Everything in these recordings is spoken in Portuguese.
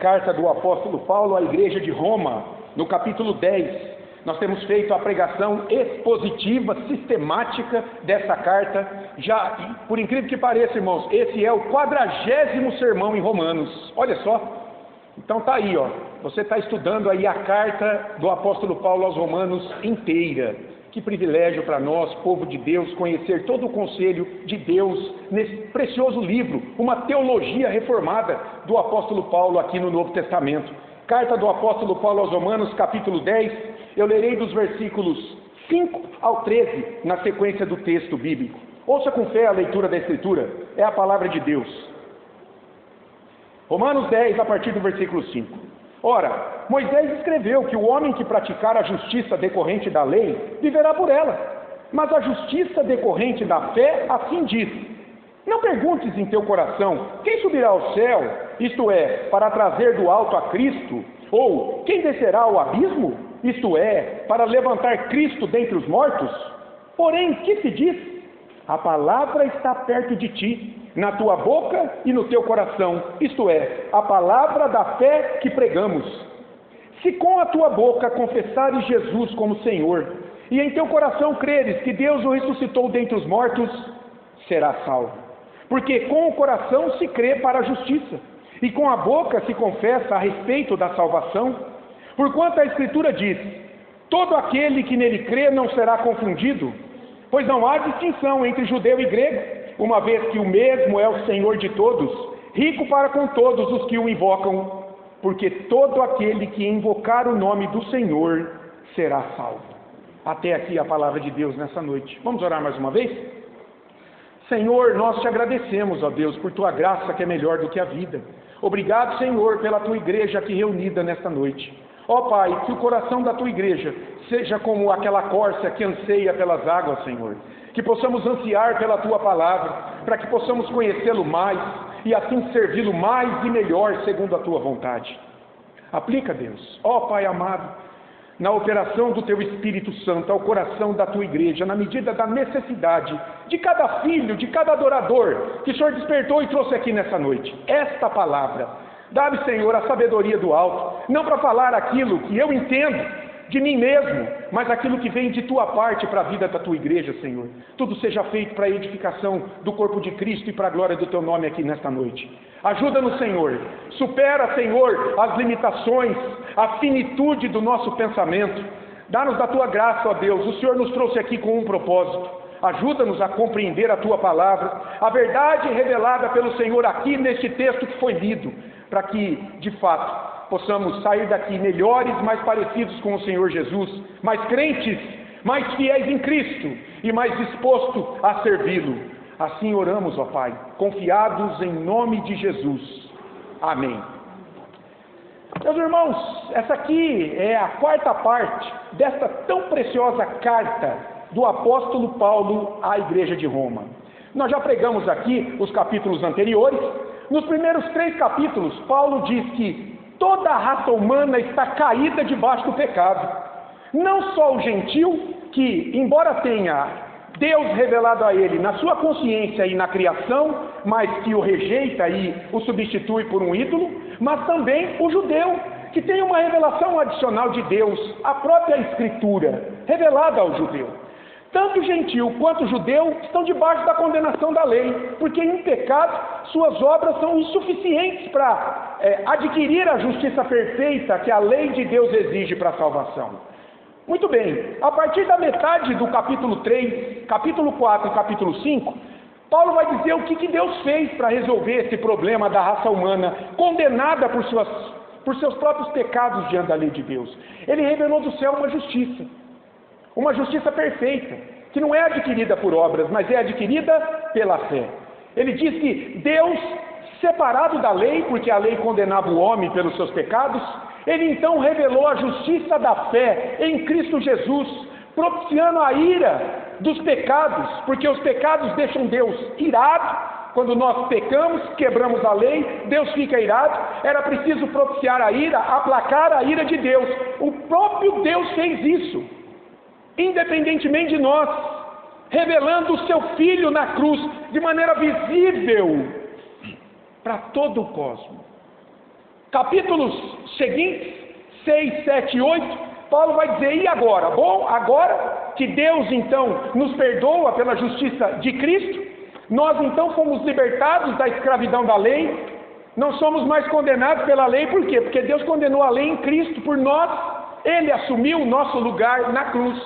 Carta do apóstolo Paulo à igreja de Roma, no capítulo 10. Nós temos feito a pregação expositiva, sistemática dessa carta. Já, por incrível que pareça, irmãos, esse é o 40º sermão em Romanos. Olha só. Então tá aí, ó. Você está estudando aí a carta do apóstolo Paulo aos Romanos inteira. Que privilégio para nós, povo de Deus, conhecer todo o conselho de Deus nesse precioso livro, uma teologia reformada do apóstolo Paulo aqui no Novo Testamento. Carta do apóstolo Paulo aos Romanos, capítulo 10, eu lerei dos versículos 5 ao 13, na sequência do texto bíblico. Ouça com fé a leitura da Escritura, é a palavra de Deus. Romanos 10, a partir do versículo 5. Ora, Moisés escreveu que o homem que praticar a justiça decorrente da lei, viverá por ela. Mas a justiça decorrente da fé, assim diz: não perguntes em teu coração, quem subirá ao céu, isto é, para trazer do alto a Cristo? Ou, quem descerá ao abismo, isto é, para levantar Cristo dentre os mortos? Porém, que se diz? A palavra está perto de ti, na tua boca e no teu coração, isto é, a palavra da fé que pregamos. Se com a tua boca confessares Jesus como Senhor, e em teu coração creres que Deus o ressuscitou dentre os mortos, serás salvo. Porque com o coração se crê para a justiça, e com a boca se confessa a respeito da salvação. Porquanto a Escritura diz: todo aquele que nele crê não será confundido, pois não há distinção entre judeu e grego, uma vez que o mesmo é o Senhor de todos, rico para com todos os que o invocam, porque todo aquele que invocar o nome do Senhor será salvo. Até aqui a palavra de Deus nessa noite. Vamos orar mais uma vez? Senhor, nós te agradecemos, ó Deus, por tua graça que é melhor do que a vida. Obrigado, Senhor, pela tua igreja aqui reunida nesta noite. Ó Pai, que o coração da tua igreja seja como aquela córcega que anseia pelas águas, Senhor. Que possamos ansiar pela tua palavra, para que possamos conhecê-lo mais e assim servi-lo mais e melhor segundo a tua vontade. Aplica, Deus, ó Pai amado, na operação do teu Espírito Santo ao coração da tua igreja, na medida da necessidade de cada filho, de cada adorador que o Senhor despertou e trouxe aqui nessa noite. Esta palavra, dá-me, Senhor, a sabedoria do alto, não para falar aquilo que eu entendo de mim mesmo, mas aquilo que vem de tua parte para a vida da tua igreja, Senhor. Tudo seja feito para a edificação do corpo de Cristo e para a glória do teu nome aqui nesta noite. Ajuda-nos, Senhor. Supera, Senhor, as limitações, a finitude do nosso pensamento. Dá-nos da tua graça, ó Deus. O Senhor nos trouxe aqui com um propósito. Ajuda-nos a compreender a tua palavra, a verdade revelada pelo Senhor aqui neste texto que foi lido, para que, de fato, possamos sair daqui melhores, mais parecidos com o Senhor Jesus, mais crentes, mais fiéis em Cristo e mais dispostos a servi-lo. Assim oramos, ó Pai, confiados em nome de Jesus. Amém. Meus irmãos, essa aqui é a quarta parte desta tão preciosa carta do apóstolo Paulo à igreja de Roma. Nós já pregamos aqui os capítulos anteriores. Nos primeiros 3 capítulos, Paulo diz que toda a raça humana está caída debaixo do pecado. Não só o gentil, que embora tenha Deus revelado a ele na sua consciência e na criação, mas que o rejeita e o substitui por um ídolo, mas também o judeu, que tem uma revelação adicional de Deus, a própria Escritura, revelada ao judeu. Tanto o gentil quanto o judeu estão debaixo da condenação da lei, porque em pecado suas obras são insuficientes para adquirir a justiça perfeita que a lei de Deus exige para a salvação. Muito bem, a partir da metade do capítulo 3, capítulo 4 e capítulo 5, Paulo vai dizer o que Deus fez para resolver esse problema da raça humana, condenada por seus próprios pecados diante da lei de Deus. Ele revelou do céu uma justiça perfeita, que não é adquirida por obras, mas é adquirida pela fé. Ele diz que Deus, separado da lei, porque a lei condenava o homem pelos seus pecados, ele então revelou a justiça da fé em Cristo Jesus, propiciando a ira dos pecados, porque os pecados deixam Deus irado. Quando nós pecamos, quebramos a lei, Deus fica irado. Era preciso propiciar a ira, aplacar a ira de Deus. O próprio Deus fez isso, independentemente de nós, revelando o seu Filho na cruz, de maneira visível para todo o cosmos. capítulos seguintes, 6, 7 e 8, Paulo vai dizer, e agora? Bom, agora que Deus então nos perdoa pela justiça de Cristo, nós então fomos libertados da escravidão da lei, não somos mais condenados pela lei, por quê? Porque Deus condenou a lei em Cristo por nós, Ele assumiu o nosso lugar na cruz.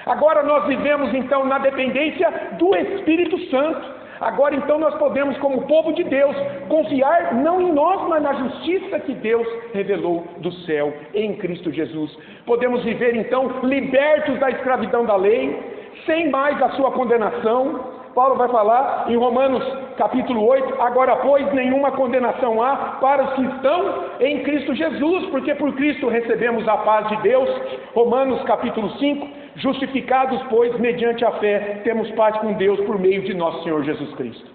Agora nós vivemos então na dependência do Espírito Santo. Agora então nós podemos, como povo de Deus, confiar não em nós, mas na justiça que Deus revelou do céu em Cristo Jesus. Podemos viver então libertos da escravidão da lei, sem mais a sua condenação. Paulo vai falar em Romanos capítulo 8, agora pois nenhuma condenação há para os que estão em Cristo Jesus, porque por Cristo recebemos a paz de Deus. Romanos capítulo 5, justificados pois mediante a fé temos paz com Deus por meio de nosso Senhor Jesus Cristo.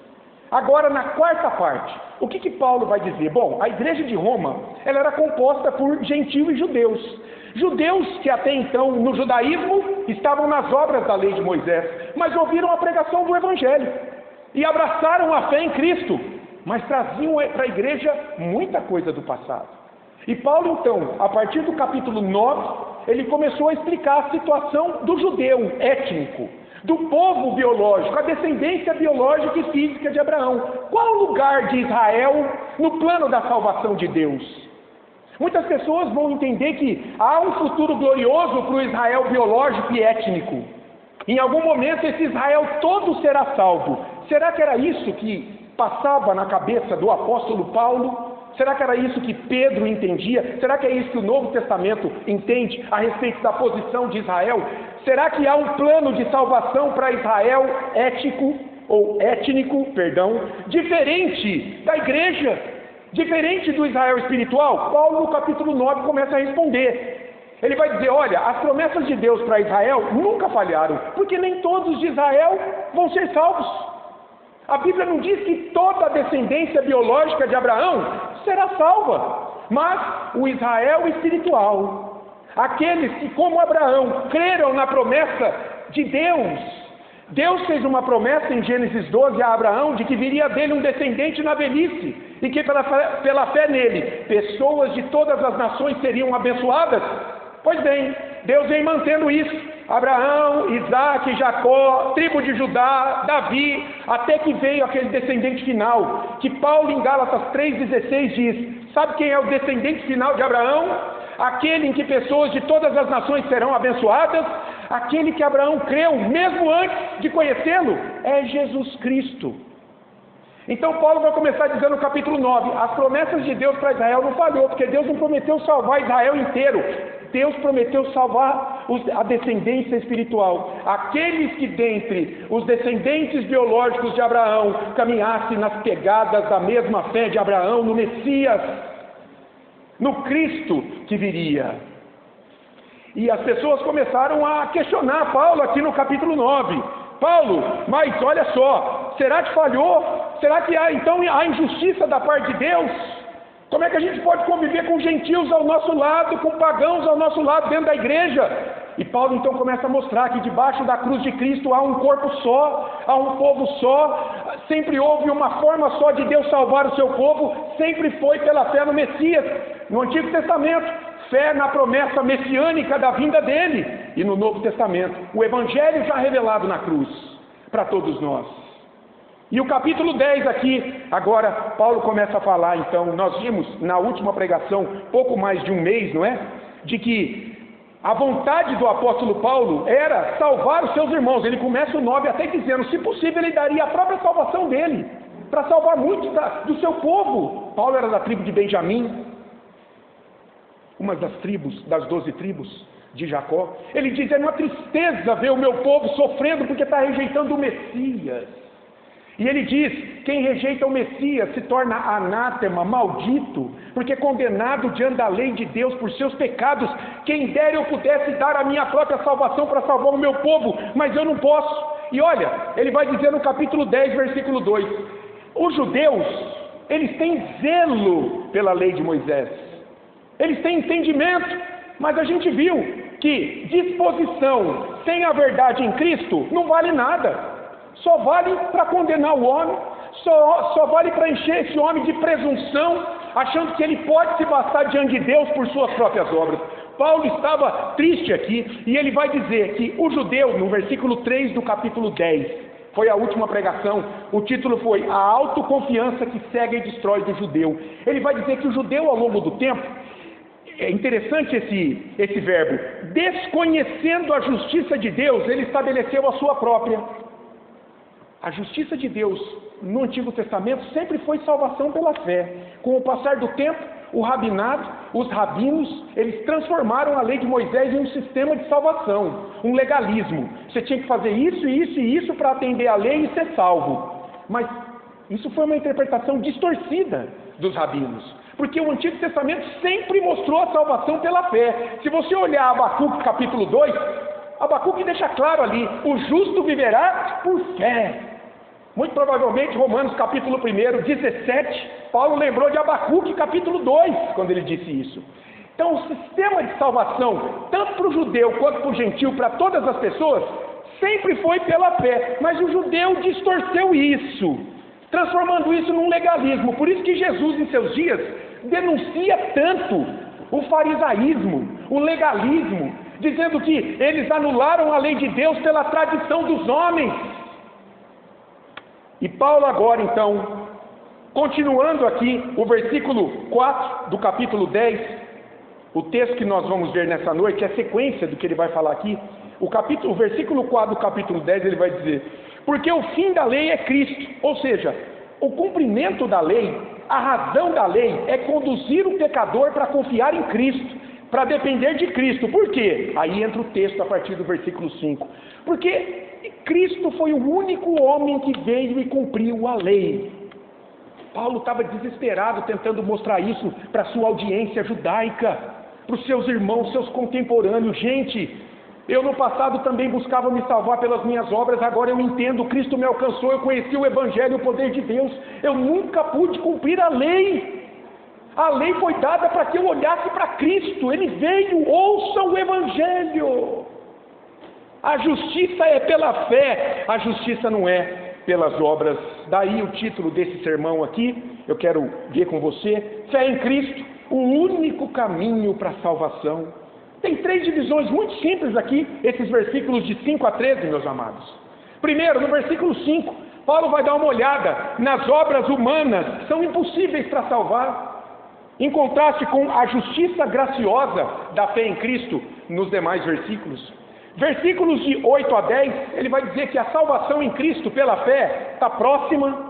Agora na quarta parte, o que Paulo vai dizer? Bom, a igreja de Roma, ela era composta por gentios e judeus. Judeus que até então no judaísmo estavam nas obras da lei de Moisés, mas ouviram a pregação do Evangelho e abraçaram a fé em Cristo, mas traziam para a igreja muita coisa do passado. E Paulo então, a partir do capítulo 9, ele começou a explicar a situação do judeu étnico, do povo biológico, a descendência biológica e física de Abraão. Qual o lugar de Israel no plano da salvação de Deus? Muitas pessoas vão entender que há um futuro glorioso para o Israel biológico e étnico. Em algum momento esse Israel todo será salvo. Será que era isso que passava na cabeça do apóstolo Paulo? Será que era isso que Pedro entendia? Será que é isso que o Novo Testamento entende a respeito da posição de Israel? Será que há um plano de salvação para Israel étnico, diferente da igreja? Diferente do Israel espiritual? Paulo no capítulo 9 começa a responder. Ele vai dizer, olha, as promessas de Deus para Israel nunca falharam, porque nem todos de Israel vão ser salvos. A Bíblia não diz que toda a descendência biológica de Abraão será salva, mas o Israel espiritual, aqueles que como Abraão creram na promessa de Deus. Deus fez uma promessa em Gênesis 12 a Abraão de que viria dele um descendente na velhice e que pela fé nele, pessoas de todas as nações seriam abençoadas. Pois bem, Deus vem mantendo isso. Abraão, Isaac, Jacó, tribo de Judá, Davi, até que veio aquele descendente final, que Paulo em Gálatas 3,16 diz, sabe quem é o descendente final de Abraão? Aquele em que pessoas de todas as nações serão abençoadas, aquele que Abraão creu mesmo antes de conhecê-lo, é Jesus Cristo. Então Paulo vai começar dizendo no capítulo 9, as promessas de Deus para Israel não falhou, porque Deus não prometeu salvar Israel inteiro, Deus prometeu salvar a descendência espiritual, aqueles que dentre os descendentes biológicos de Abraão caminhassem nas pegadas da mesma fé de Abraão no Messias, no Cristo que viria. E as pessoas começaram a questionar Paulo aqui no capítulo 9. Paulo, mas olha só, será que falhou? Será que há então a injustiça da parte de Deus? Como é que a gente pode conviver com gentios ao nosso lado, com pagãos ao nosso lado dentro da igreja? E Paulo então começa a mostrar que debaixo da cruz de Cristo há um corpo só, há um povo só, sempre houve uma forma só de Deus salvar o seu povo, sempre foi pela fé no Messias. No Antigo Testamento, fé na promessa messiânica da vinda dele, e no Novo Testamento, o Evangelho já revelado na cruz, para todos nós. E o capítulo 10 aqui, agora Paulo começa a falar, então, nós vimos na última pregação, pouco mais de um mês, não é? De que a vontade do apóstolo Paulo era salvar os seus irmãos. Ele começa o 9 até dizendo, se possível ele daria a própria salvação dele, para salvar muitos do seu povo. Paulo era da tribo de Benjamim, uma das tribos, das 12 tribos de Jacó. Ele diz, é uma tristeza ver o meu povo sofrendo porque está rejeitando o Messias. E ele diz, quem rejeita o Messias se torna anátema, maldito, porque é condenado diante da lei de Deus por seus pecados. Quem dera eu pudesse dar a minha própria salvação para salvar o meu povo, mas eu não posso. E olha, ele vai dizer no capítulo 10, versículo 2, os judeus, eles têm zelo pela lei de Moisés. Eles têm entendimento, mas a gente viu que disposição sem a verdade em Cristo não vale nada. Só vale para condenar o homem, só vale para encher esse homem de presunção, achando que ele pode se bastar diante de Deus por suas próprias obras. Paulo estava triste aqui, e ele vai dizer que o judeu, no versículo 3 do capítulo 10, foi a última pregação, o título foi A Autoconfiança que Cega e Destrói do Judeu. Ele vai dizer que o judeu, ao longo do tempo, é interessante esse verbo, desconhecendo a justiça de Deus, ele estabeleceu a sua própria. A justiça de Deus no Antigo Testamento sempre foi salvação pela fé. Com o passar do tempo, o rabinato, os rabinos, eles transformaram a lei de Moisés em um sistema de salvação, um legalismo. Você tinha que fazer isso, isso e isso para atender a lei e ser salvo. Mas isso foi uma interpretação distorcida dos rabinos, porque o Antigo Testamento sempre mostrou a salvação pela fé. Se você olhar Abacuque capítulo 2, Abacuque deixa claro ali, o justo viverá por fé. Muito provavelmente, Romanos capítulo 1, 17, Paulo lembrou de Abacuque capítulo 2, quando ele disse isso. Então, o sistema de salvação, tanto para o judeu quanto para o gentil, para todas as pessoas, sempre foi pela fé. Mas o judeu distorceu isso, transformando isso num legalismo. Por isso que Jesus, em seus dias, denuncia tanto o farisaísmo, o legalismo, dizendo que eles anularam a lei de Deus pela tradição dos homens. E Paulo agora, então, continuando aqui, o versículo 4 do capítulo 10, o texto que nós vamos ver nessa noite, é a sequência do que ele vai falar aqui. O versículo 4 do capítulo 10, ele vai dizer: porque o fim da lei é Cristo, ou seja, o cumprimento da lei, a razão da lei é conduzir o pecador para confiar em Cristo, para depender de Cristo. Por quê? Aí entra o texto a partir do versículo 5. Porque Cristo foi o único homem que veio e cumpriu a lei. Paulo estava desesperado tentando mostrar isso para a sua audiência judaica, para os seus irmãos, seus contemporâneos. Gente, eu no passado também buscava me salvar pelas minhas obras, agora eu entendo, Cristo me alcançou, eu conheci o Evangelho, o poder de Deus. Eu nunca pude cumprir a lei. A lei foi dada para que eu olhasse para Cristo. Ele veio, ouça o Evangelho. A justiça é pela fé, a justiça não é pelas obras. Daí o título desse sermão aqui, eu quero ver com você: fé em Cristo, o único caminho para a salvação. Tem 3 divisões muito simples aqui, esses versículos de 5 a 13, meus amados. Primeiro, no versículo 5, Paulo vai dar uma olhada nas obras humanas, que são impossíveis para salvar, em contraste com a justiça graciosa da fé em Cristo nos demais versículos. Versículos de 8 a 10, ele vai dizer que a salvação em Cristo pela fé está próxima,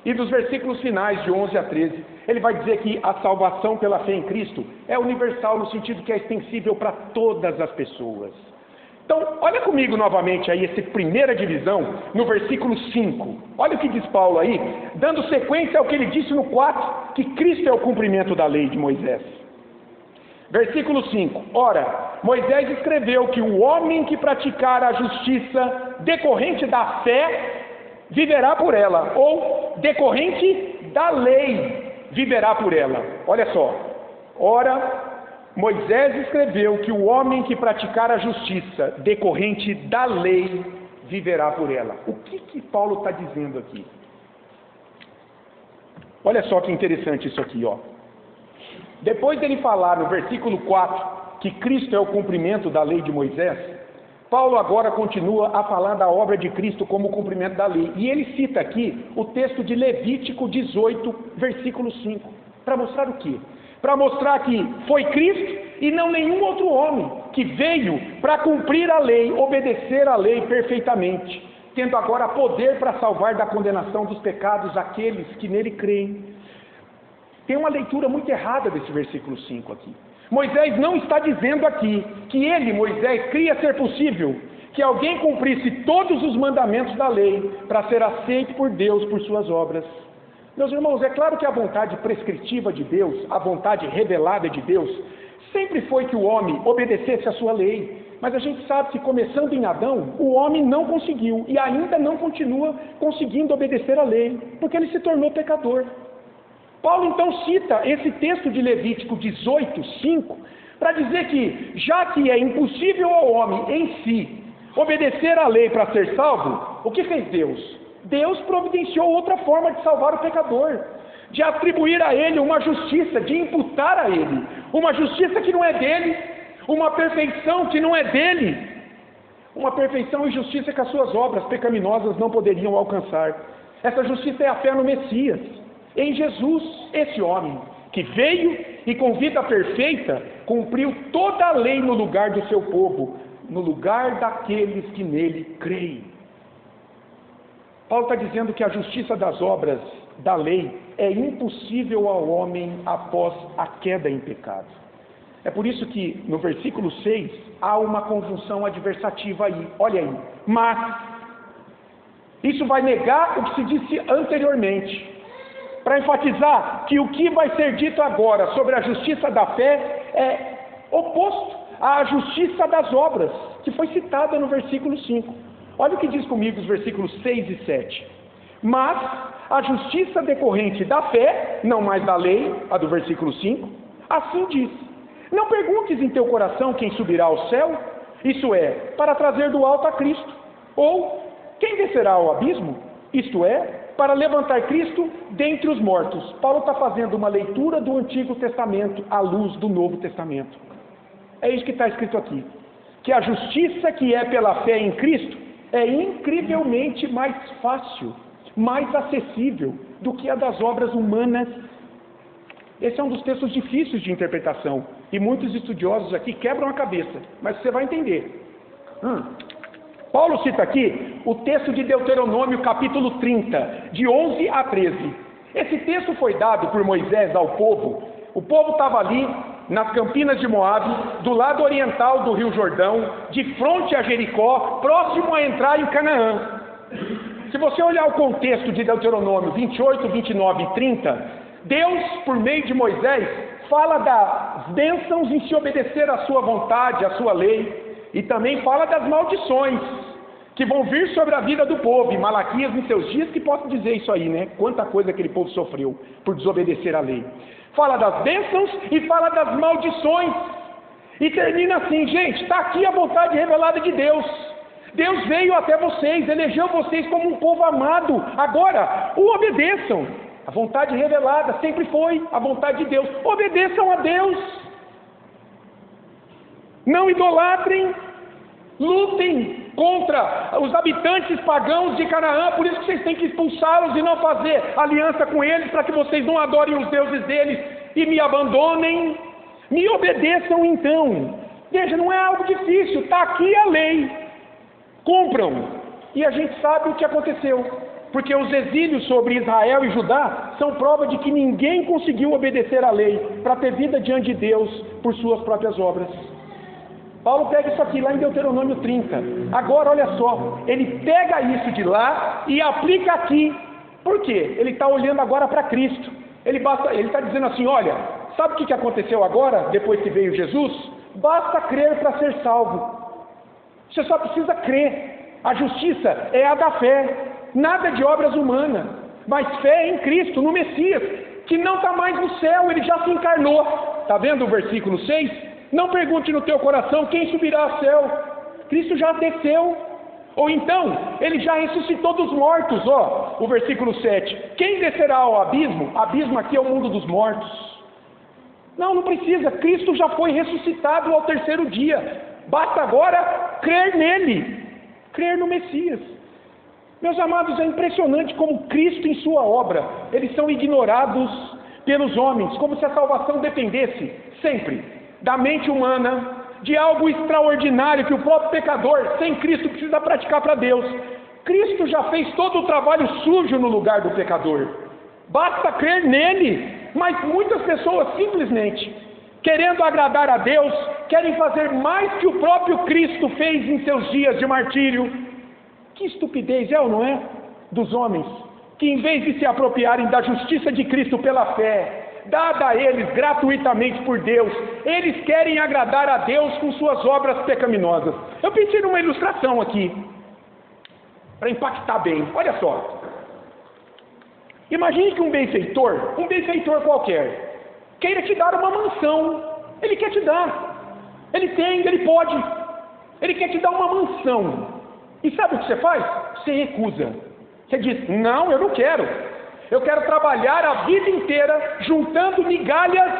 e dos versículos finais de 11 a 13, ele vai dizer que a salvação pela fé em Cristo é universal, no sentido que é extensível para todas as pessoas. Então, olha comigo novamente aí essa primeira divisão, no versículo 5. Olha o que diz Paulo aí, dando sequência ao que ele disse no 4, que Cristo é o cumprimento da lei de Moisés. Versículo 5. Ora, Moisés escreveu que o homem que praticar a justiça decorrente da fé viverá por ela, ou decorrente da lei viverá por ela. Olha só. Ora, Moisés escreveu que o homem que praticar a justiça decorrente da lei viverá por ela. O que Paulo está dizendo aqui? Olha só que interessante isso aqui, ó. Depois dele falar no versículo 4 que Cristo é o cumprimento da lei de Moisés, Paulo agora continua a falar da obra de Cristo como o cumprimento da lei. E ele cita aqui o texto de Levítico 18, versículo 5. Para mostrar o quê? Para mostrar que foi Cristo e não nenhum outro homem que veio para cumprir a lei, obedecer a lei perfeitamente, tendo agora poder para salvar da condenação dos pecados aqueles que nele creem. Tem uma leitura muito errada desse versículo 5 aqui. Moisés não está dizendo aqui que ele, Moisés, cria ser possível que alguém cumprisse todos os mandamentos da lei para ser aceito por Deus por suas obras. Meus irmãos, é claro que a vontade prescritiva de Deus, a vontade revelada de Deus, sempre foi que o homem obedecesse a sua lei. Mas a gente sabe que começando em Adão, o homem não conseguiu e ainda não continua conseguindo obedecer a lei, porque ele se tornou pecador. Paulo então cita esse texto de Levítico 18, 5, para dizer que, já que é impossível ao homem em si obedecer à lei para ser salvo, o que fez Deus? Deus providenciou outra forma de salvar o pecador. de atribuir a Ele uma justiça, de imputar a Ele uma justiça que não é dele, uma perfeição que não é dele, uma perfeição e justiça que as suas obras pecaminosas não poderiam alcançar. Essa justiça é a fé no Messias, em Jesus, esse homem que veio e com vida perfeita cumpriu toda a lei no lugar do seu povo, no lugar daqueles que nele creem. Paulo está dizendo que a justiça das obras da lei é impossível ao homem após a queda em pecado. É por isso que no versículo 6 há uma conjunção adversativa aí, olha aí, mas isso vai negar o que se disse anteriormente, para enfatizar que o que vai ser dito agora sobre a justiça da fé é oposto à justiça das obras, que foi citada no versículo 5. Olha o que diz comigo os versículos 6 e 7. Mas a justiça decorrente da fé, não mais da lei, a do versículo 5, assim diz: não perguntes em teu coração quem subirá ao céu, isso é, para trazer do alto a Cristo, ou quem descerá ao abismo, isto é, para levantar Cristo dentre os mortos. Paulo está fazendo uma leitura do Antigo Testamento à luz do Novo Testamento. É isso que está escrito aqui, que a justiça que é pela fé em Cristo é incrivelmente mais fácil, mais acessível do que a das obras humanas. Esse é um dos textos difíceis de interpretação, e muitos estudiosos aqui quebram a cabeça, mas você vai entender. Paulo cita aqui o texto de Deuteronômio capítulo 30, de 11 a 13. Esse texto foi dado por Moisés ao povo. O povo estava ali, nas campinas de Moabe, do lado oriental do rio Jordão, de frente a Jericó, próximo a entrar em Canaã. Se você olhar o contexto de Deuteronômio 28, 29 e 30, Deus, por meio de Moisés, fala das bênçãos em se obedecer à sua vontade, à sua lei, e também fala das maldições que vão vir sobre a vida do povo. E Malaquias, em seus dias, que posso dizer isso aí, né? Quanta coisa aquele povo sofreu por desobedecer à lei. Fala das bênçãos e fala das maldições. E termina assim: gente, está aqui a vontade revelada de Deus. Deus veio até vocês, elegeu vocês como um povo amado. Agora, o obedeçam. A vontade revelada sempre foi a vontade de Deus. Obedeçam a Deus. Não idolatrem. Lutem contra os habitantes pagãos de Canaã. Por isso que vocês têm que expulsá-los e não fazer aliança com eles, para que vocês não adorem os deuses deles e me abandonem. Me obedeçam então. Veja, não é algo difícil. Está aqui a lei. Cumpram. E a gente sabe o que aconteceu. Porque os exílios sobre Israel e Judá são prova de que ninguém conseguiu obedecer à lei para ter vida diante de Deus por suas próprias obras. Paulo pega isso aqui lá em Deuteronômio 30. Agora olha só, ele pega isso de lá e aplica aqui. Por quê? Ele está olhando agora para Cristo. Ele está dizendo assim: olha, sabe o que aconteceu agora, depois que veio Jesus? Basta crer para ser salvo. Você só precisa crer. A justiça é a da fé. Nada de obras humanas, mas fé em Cristo, no Messias, que não está mais no céu, ele já se encarnou. Está vendo o versículo 6? Não pergunte no teu coração quem subirá ao céu. Cristo já desceu. Ou então, ele já ressuscitou dos mortos. O versículo 7. Quem descerá ao abismo? Abismo aqui é o mundo dos mortos. Não precisa. Cristo já foi ressuscitado ao terceiro dia. Basta agora crer nele. Crer no Messias. Meus amados, é impressionante como Cristo em sua obra, eles são ignorados pelos homens, como se a salvação dependesse sempre da mente humana, de algo extraordinário que o próprio pecador, sem Cristo, precisa praticar para Deus. Cristo já fez todo o trabalho sujo no lugar do pecador. Basta crer nele. Mas muitas pessoas simplesmente, querendo agradar a Deus, querem fazer mais que o próprio Cristo fez em seus dias de martírio. Que estupidez é ou não é? Dos homens, que em vez de se apropriarem da justiça de Cristo pela fé, dada a eles gratuitamente por Deus, eles querem agradar a Deus com suas obras pecaminosas. Eu pensei numa ilustração aqui, para impactar bem. Olha só. Imagine que um benfeitor qualquer, queira te dar uma mansão. Ele quer te dar. Ele tem, ele pode. Ele quer te dar uma mansão. E sabe o que você faz? Você recusa. Você diz: não, eu não quero. Eu quero trabalhar a vida inteira juntando migalhas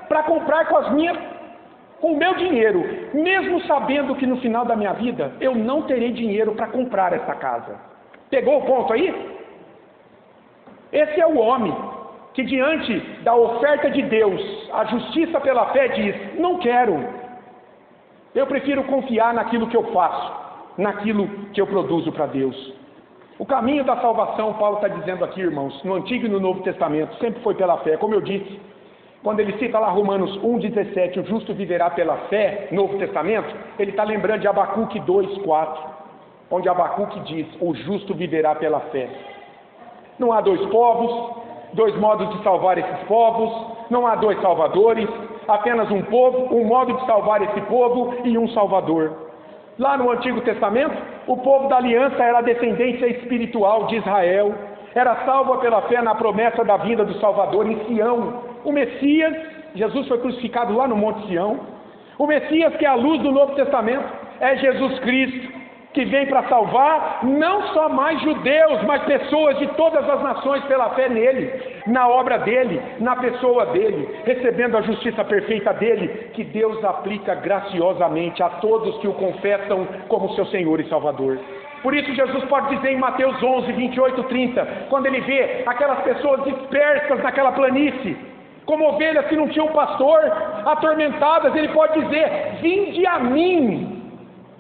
para comprar com o meu dinheiro, mesmo sabendo que no final da minha vida eu não terei dinheiro para comprar essa casa. Pegou o ponto aí? Esse é o homem que, diante da oferta de Deus, a justiça pela fé, diz: não quero. Eu prefiro confiar naquilo que eu faço, naquilo que eu produzo para Deus. O caminho da salvação, Paulo está dizendo aqui, irmãos, no Antigo e no Novo Testamento, sempre foi pela fé. Como eu disse, quando ele cita lá Romanos 1,17, o justo viverá pela fé, Novo Testamento, ele está lembrando de Abacuque 2,4, onde Abacuque diz: o justo viverá pela fé. Não há dois povos, dois modos de salvar esses povos, não há dois salvadores, apenas um povo, um modo de salvar esse povo e um salvador. Lá no Antigo Testamento, o povo da aliança era a descendência espiritual de Israel, era salva pela fé na promessa da vinda do Salvador em Sião. O Messias, Jesus foi crucificado lá no Monte Sião. O Messias, que é a luz do Novo Testamento, é Jesus Cristo, que vem para salvar não só mais judeus, mas pessoas de todas as nações pela fé nele, na obra dele, na pessoa dele, recebendo a justiça perfeita dele, que Deus aplica graciosamente a todos que o confessam como seu Senhor e Salvador. Por isso Jesus pode dizer em Mateus 11, 28, 30, quando ele vê aquelas pessoas dispersas naquela planície, como ovelhas que não tinham pastor, atormentadas, ele pode dizer: vinde a mim,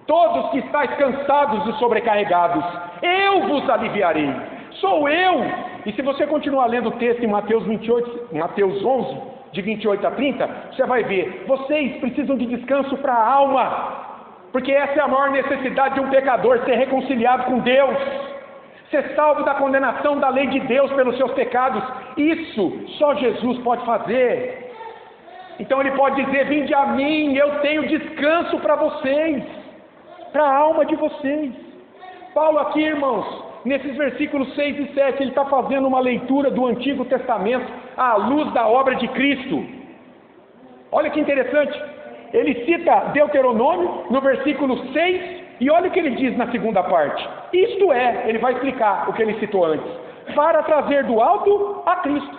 todos que estáis cansados e sobrecarregados, eu vos aliviarei. Sou eu. E se você continuar lendo o texto em Mateus 11, de 28 a 30, você vai ver: vocês precisam de descanso para a alma, porque essa é a maior necessidade de um pecador, ser reconciliado com Deus, ser salvo da condenação da lei de Deus pelos seus pecados. Isso só Jesus pode fazer. Então ele pode dizer: vinde a mim, eu tenho descanso para vocês, para a alma de vocês. Paulo aqui, irmãos, nesses versículos 6 e 7, ele está fazendo uma leitura do Antigo Testamento à luz da obra de Cristo. Olha que interessante, ele cita Deuteronômio no versículo 6, e olha o que ele diz na segunda parte. Isto é, ele vai explicar o que ele citou antes: para trazer do alto a Cristo.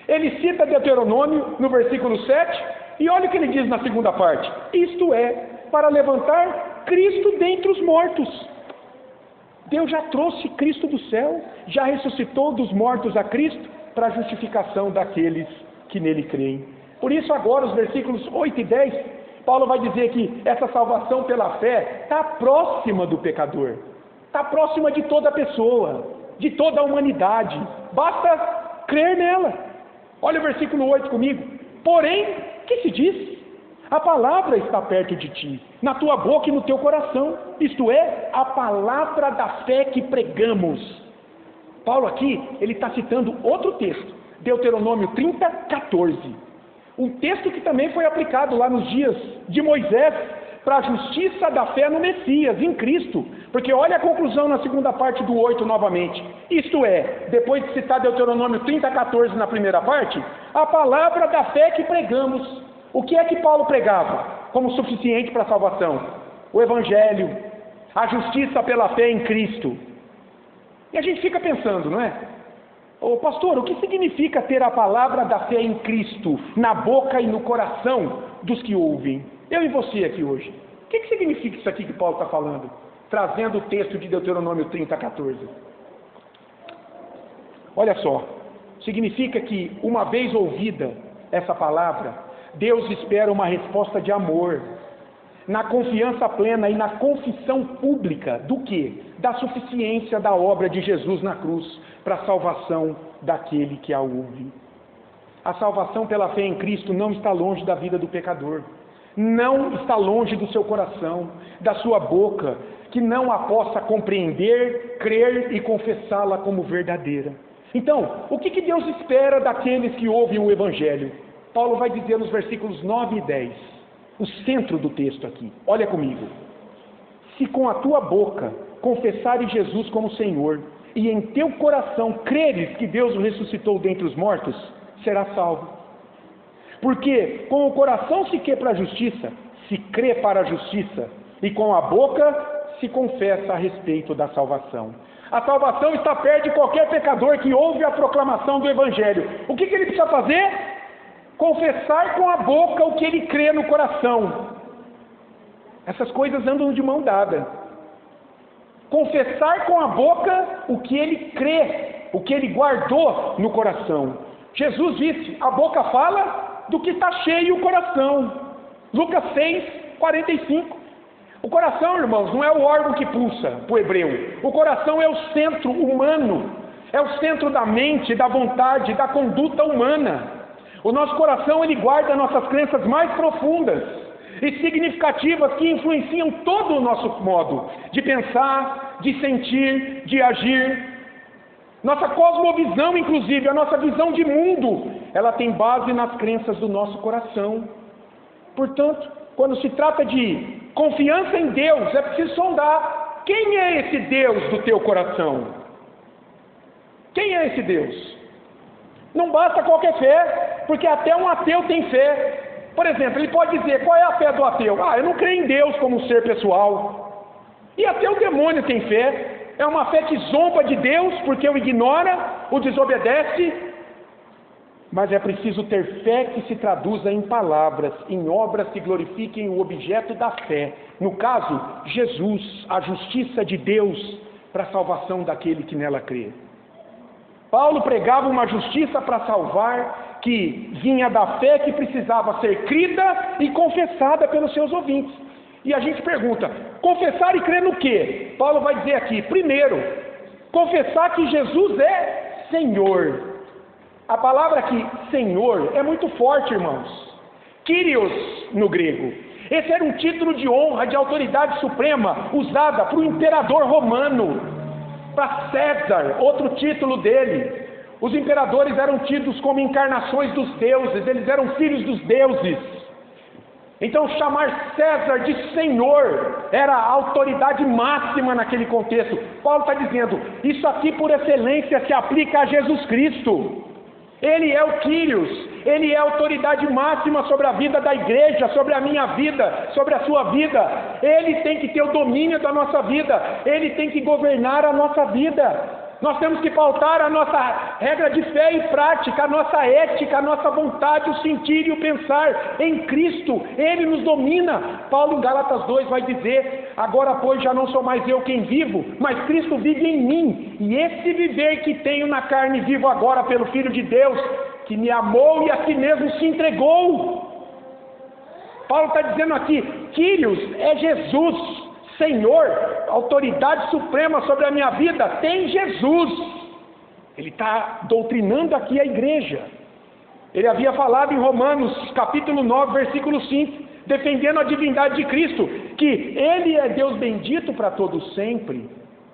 Ele cita Deuteronômio no versículo 7, e olha o que ele diz na segunda parte: isto é, para levantar Cristo dentre os mortos. Deus já trouxe Cristo do céu, já ressuscitou dos mortos a Cristo para a justificação daqueles que nele creem. Por isso agora os versículos 8 e 10, Paulo vai dizer que essa salvação pela fé está próxima do pecador, está próxima de toda pessoa, de toda a humanidade, basta crer nela. Olha o versículo 8 comigo: porém, que se diz? A palavra está perto de ti, na tua boca e no teu coração, isto é, a palavra da fé que pregamos. Paulo aqui, ele está citando outro texto, Deuteronômio 30, 14. Um texto que também foi aplicado lá nos dias de Moisés, para a justiça da fé no Messias, em Cristo. Porque olha a conclusão na segunda parte do 8 novamente. Isto é, depois de citar Deuteronômio 30, 14 na primeira parte, a palavra da fé que pregamos. O que é que Paulo pregava como suficiente para a salvação? O Evangelho, a justiça pela fé em Cristo. E a gente fica pensando, não é? Ô pastor, o que significa ter a palavra da fé em Cristo na boca e no coração dos que ouvem? Eu e você aqui hoje. O que significa isso aqui que Paulo está falando? Trazendo o texto de Deuteronômio 30, 14. Olha só, significa que uma vez ouvida essa palavra, Deus espera uma resposta de amor, na confiança plena e na confissão pública do quê? Da suficiência da obra de Jesus na cruz para a salvação daquele que a ouve. A salvação pela fé em Cristo não está longe da vida do pecador, não está longe do seu coração, da sua boca, que não a possa compreender, crer e confessá-la como verdadeira. Então, o que Deus espera daqueles que ouvem o Evangelho? Paulo vai dizer nos versículos 9 e 10, o centro do texto aqui. Olha comigo: se com a tua boca confessares Jesus como Senhor, e em teu coração creres que Deus o ressuscitou dentre os mortos, serás salvo. Porque com o coração se crê para a justiça, se crê para a justiça, e com a boca se confessa a respeito da salvação. A salvação está perto de qualquer pecador que ouve a proclamação do Evangelho. O que ele precisa fazer? Confessar com a boca o que ele crê no coração. Essas coisas andam de mão dada. Confessar com a boca o que ele crê, o que ele guardou no coração. Jesus disse, a boca fala do que está cheio o coração. Lucas 6, 45. O coração, irmãos, não é o órgão que pulsa para o hebreu. O coração é o centro humano, é o centro da mente, da vontade, da conduta humana. O nosso coração, ele guarda nossas crenças mais profundas e significativas que influenciam todo o nosso modo de pensar, de sentir, de agir. Nossa cosmovisão, inclusive, a nossa visão de mundo, ela tem base nas crenças do nosso coração. Portanto, quando se trata de confiança em Deus, é preciso sondar quem é esse Deus do teu coração. Quem é esse Deus? Não basta qualquer fé, porque até um ateu tem fé. Por exemplo, ele pode dizer, qual é a fé do ateu? Eu não creio em Deus como um ser pessoal. E até o demônio tem fé. É uma fé que zomba de Deus, porque o ignora, o desobedece. Mas é preciso ter fé que se traduza em palavras, em obras que glorifiquem o objeto da fé. No caso, Jesus, a justiça de Deus para a salvação daquele que nela crê. Paulo pregava uma justiça para salvar que vinha da fé que precisava ser crida e confessada pelos seus ouvintes. E a gente pergunta, confessar e crer no quê? Paulo vai dizer aqui, primeiro, confessar que Jesus é Senhor. A palavra aqui, Senhor, é muito forte, irmãos. Kyrios, no grego. Esse era um título de honra, de autoridade suprema, usada para o imperador romano, para César, outro título dele. Os imperadores eram tidos como encarnações dos deuses, eles eram filhos dos deuses. Então chamar César de Senhor era a autoridade máxima naquele contexto. Paulo está dizendo, isso aqui por excelência se aplica a Jesus Cristo. Ele é o Kyrios, ele é a autoridade máxima sobre a vida da igreja, sobre a minha vida, sobre a sua vida. Ele tem que ter o domínio da nossa vida, ele tem que governar a nossa vida. Nós temos que pautar a nossa regra de fé e prática, a nossa ética, a nossa vontade, o sentir e o pensar em Cristo. Ele nos domina. Paulo em Gálatas 2 vai dizer, agora pois já não sou mais eu quem vivo, mas Cristo vive em mim. E esse viver que tenho na carne vivo agora pelo Filho de Deus, que me amou e a si mesmo se entregou. Paulo está dizendo aqui, Kyrios é Jesus. Senhor, autoridade suprema sobre a minha vida, tem Jesus. Ele está doutrinando aqui a igreja. Ele havia falado em Romanos, capítulo 9, versículo 5, defendendo a divindade de Cristo, que Ele é Deus bendito para todos sempre.